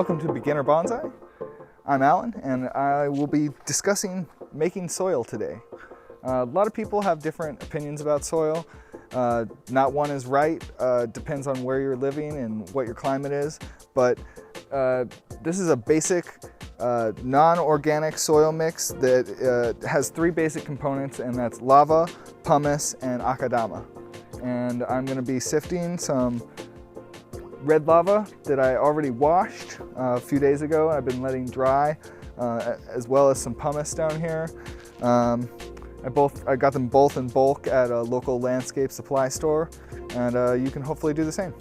Welcome to Beginner Bonsai. I'm Alan, and I will be discussing making soil today. A lot of people have different opinions about soil. Not one is right, depends on where you're living and what your climate is, but this is a basic non-organic soil mix that has three basic components, and that's lava, pumice, and Akadama. And I'm going to be sifting some red lava that I already washed a few days ago. I've been letting dry, as well as some pumice down here. I got them both in bulk at a local landscape supply store, and you can hopefully do the same.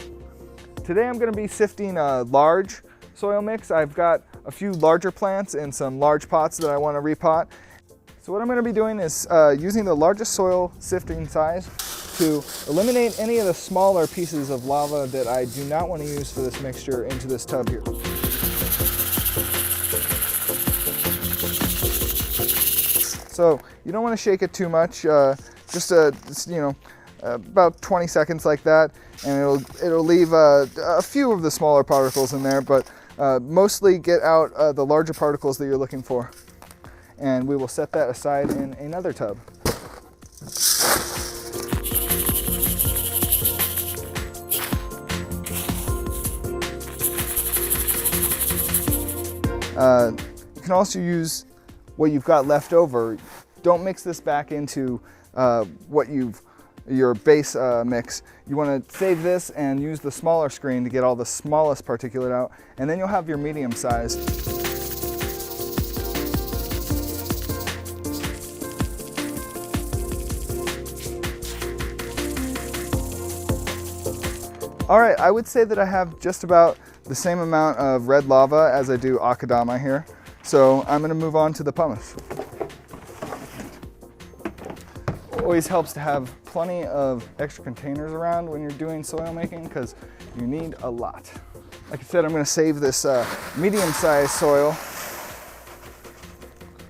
Today I'm going to be sifting a large soil mix. I've got a few larger plants in some large pots that I want to repot. So what I'm going to be doing is using the largest soil sifting size to eliminate any of the smaller pieces of lava that I do not want to use for this mixture into this tub here. So you don't want to shake it too much, just about 20 seconds like that, and it'll leave a few of the smaller particles in there, but mostly get out the larger particles that you're looking for. And we will set that aside in another tub. You can also use what you've got left over. Don't mix this back into your base mix. You want to save this and use the smaller screen to get all the smallest particulate out, and then you'll have your medium size. All right, I would say that I have just about the same amount of red lava as I do Akadama here. So I'm going to move on to the pumice. Always helps to have plenty of extra containers around when you're doing soil making, because you need a lot. Like I said, I'm going to save this medium-sized soil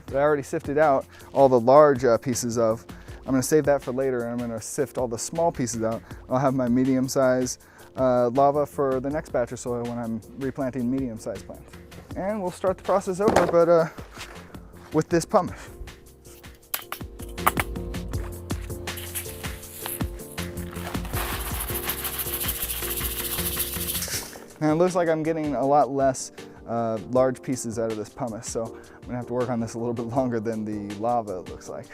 that I already sifted out all the large pieces of. I'm going to save that for later, and I'm going to sift all the small pieces out. I'll have my medium-sized lava for the next batch of soil when I'm replanting medium-sized plants. And we'll start the process over, but with this pumice. Now it looks like I'm getting a lot less large pieces out of this pumice, so I'm gonna have to work on this a little bit longer than the lava, it looks like.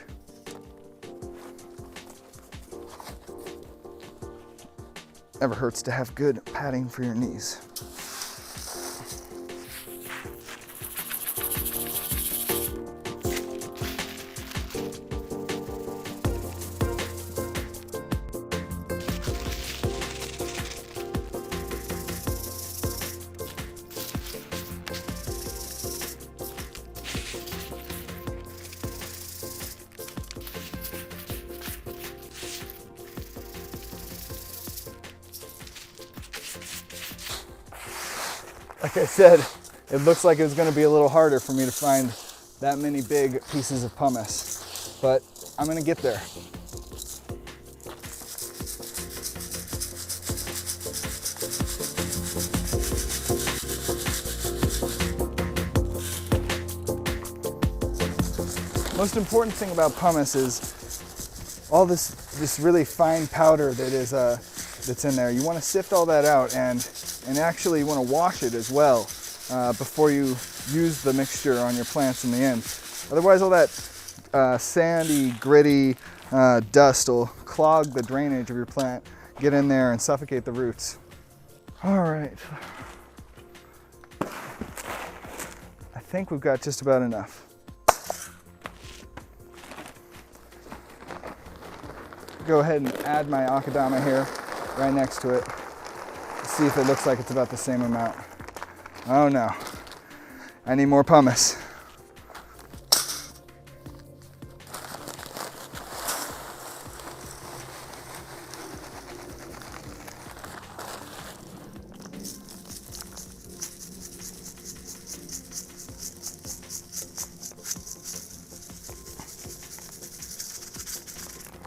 Never hurts to have good padding for your knees. Like I said, it looks like it's going to be a little harder for me to find that many big pieces of pumice, but I'm going to get there. Most important thing about pumice is all this really fine powder that is that's in there. You want to sift all that out, and actually you want to wash it as well before you use the mixture on your plants in the end. Otherwise all that sandy, gritty dust will clog the drainage of your plant, get in there and suffocate the roots. All right, I think we've got just about enough. Go ahead and add my Akadama here right next to it. See if it looks like it's about the same amount. Oh no, I need more pumice.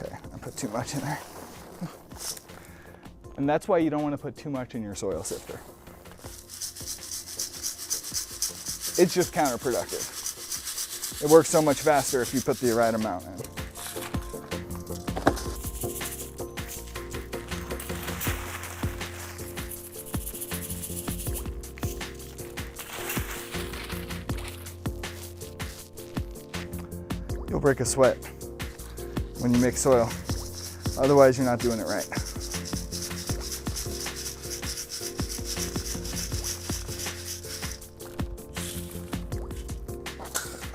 Okay, I put too much in there. And that's why you don't want to put too much in your soil sifter. it's just counterproductive. It works so much faster if you put the right amount in. You'll break a sweat when you mix soil. Otherwise, you're not doing it right.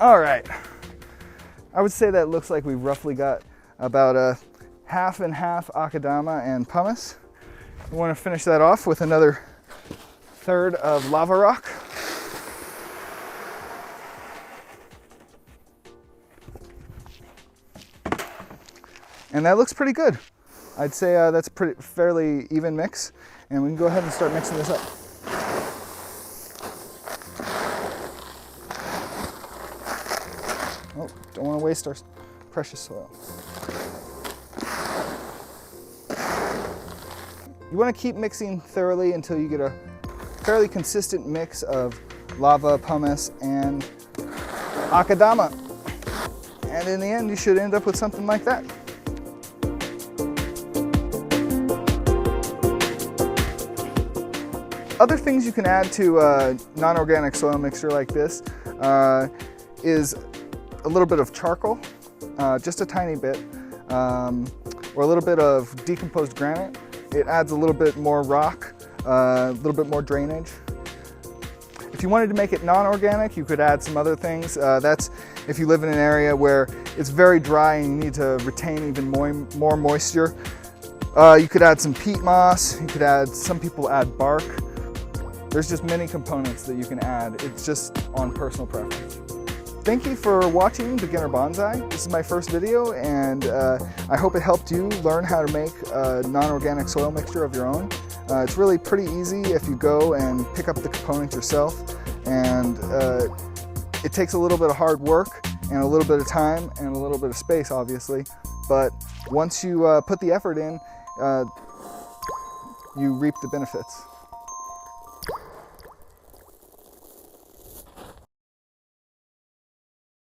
All right. I would say that looks like we've roughly got about a half and half Akadama and pumice. We want to finish that off with another third of lava rock. And that looks pretty good. I'd say that's a fairly even mix, and we can go ahead and start mixing this up. Oh, don't want to waste our precious soil. You want to keep mixing thoroughly until you get a fairly consistent mix of lava, pumice, and Akadama. And in the end, you should end up with something like that. Other things you can add to a non-organic soil mixture like this is a little bit of charcoal, just a tiny bit, or a little bit of decomposed granite. It adds a little bit more rock, a little bit more drainage. If you wanted to make it non-organic, you could add some other things. That's if you live in an area where it's very dry and you need to retain even more moisture. You could add some peat moss, you could add, some people add bark. There's just many components that you can add. It's just on personal preference. Thank you for watching Beginner Bonsai. This is my first video, and I hope it helped you learn how to make a non-organic soil mixture of your own. It's really pretty easy if you go and pick up the components yourself, and it takes a little bit of hard work and a little bit of time and a little bit of space, obviously, but once you put the effort in, you reap the benefits.